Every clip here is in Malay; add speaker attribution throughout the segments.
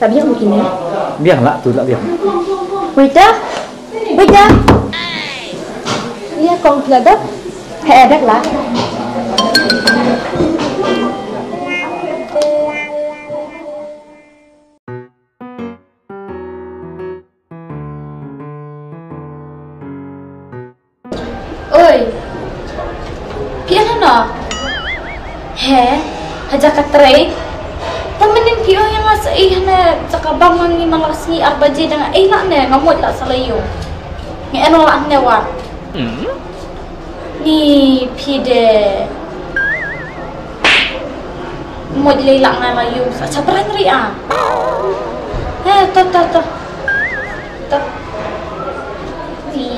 Speaker 1: Tak biar begini.
Speaker 2: Biarlah tu tak biar.
Speaker 1: Waiter. Waiter. Iya, kong peladak. Hebat lah. Oi. Pian hana? He, haja katray. Temenin pian yang ngasih na cakabang ni malas ni arbaje dengan nak ne ngamut lah salayo. Ngi eno lah ne wa. Ni pide. Mod leilak na layo sa sabran ri ah. Ta. Ni.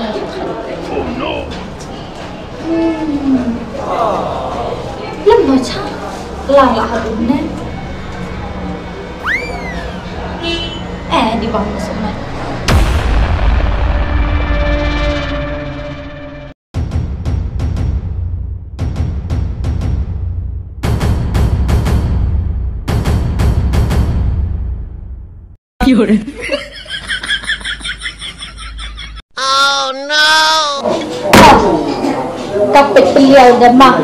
Speaker 1: Oh no. Lắm rồi chắc là đúng nè. Đi vòng một số này. Oh no. Kapit beliau dah mah.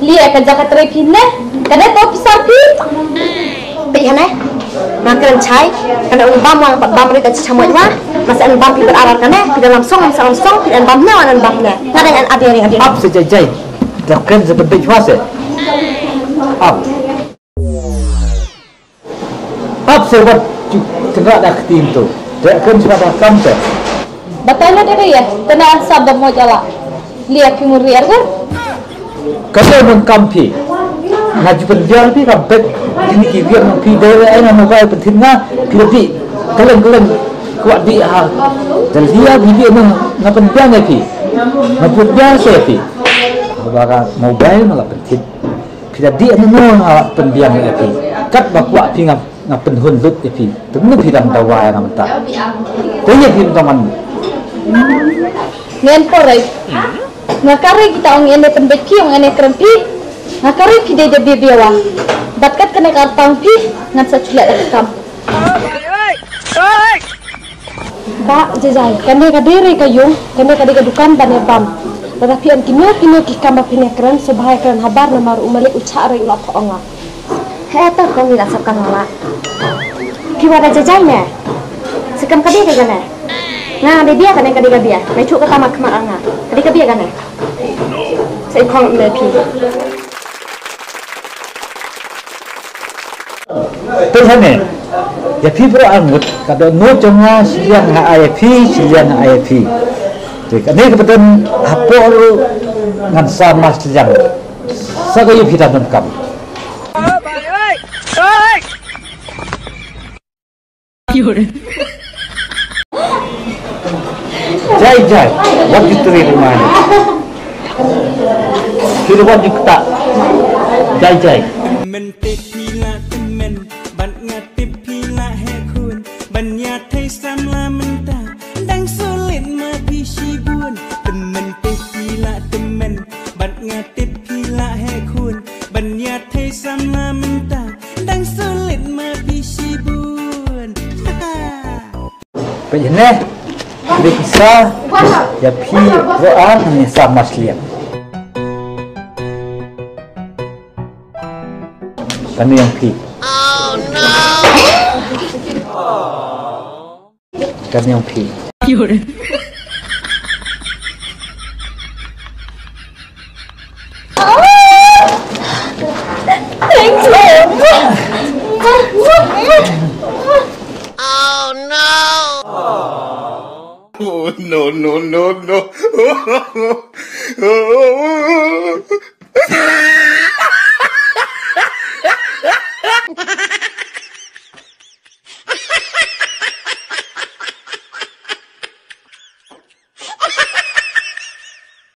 Speaker 1: Lihat kerja kateri pinne. Kada tahu pisapi. Bihane. Makan chai. Kada bam wang bam ri tak chamoi wa. Masa an bam pi berarar kana. Pi dalam song pi an bam na an bam na. Kada an abiri adi.
Speaker 2: Up sejajai. Takkan seperti cuaca. Up. Up sebab tengah dah tim tu. Takkan sebab kampe.
Speaker 1: Batala dere ya. Tena sabab mo jala. Lihat pi muri argar.
Speaker 2: Kalau mengkampi, ngaji penjual pi kampet ini kira mengpi dari ayah mobile pentingnya pilih kelen kuat di hal dan dia bibi ngapen biang pi ngapun biang pi baga mobile malah penting kita dia ngap penbiang pi kat bakwa pi ngapen hunlut pi temu pidang dawa yang mentah tanya pi teman
Speaker 1: Ngen porai. Ngakari kita orang ini penbeki, orang ini kerempi. Ngakari kita jadi biawa. Batkat kena kartang pi, ngan seculat rekam. Pak jajai, kene kadiri kayu, kene kadiri kadukan banyak bam. Tetapi an kimia kikam bapine keren, sebahaya keren habar nomor umalik ucap rai ulap onga. Heta kau ni dasarkan ola. Kiwada jajai ne. Sekam kadiri kene. Nah, dia kan yang kadiga dia. Macuk ke kamar anga. Kadiga dia kan? Saya kong lepi.
Speaker 2: Tuhan ni, ya pi bro angut. Kalau nu cuma siang IFP. Jadi ni kebetulan apa lu ngan sama siang. Saya kau pi dalam kam. Jai, what you three rumah ni? Kira what you tak? Jai.
Speaker 3: Mentip pila temen, ban ngatip pila hekun, ban nyatai samla mentah, dang sulit mabisi bun. Mentip pila temen, ban ngatip pila hekun, ban nyatai samla mentah, dang sulit mabisi bun.
Speaker 2: Begini. Bisa ya pi roan ni sama sekalian. Kan yang pi. Oh no. Kan yang pi.
Speaker 1: Thank you.
Speaker 4: Oh no. Oh no.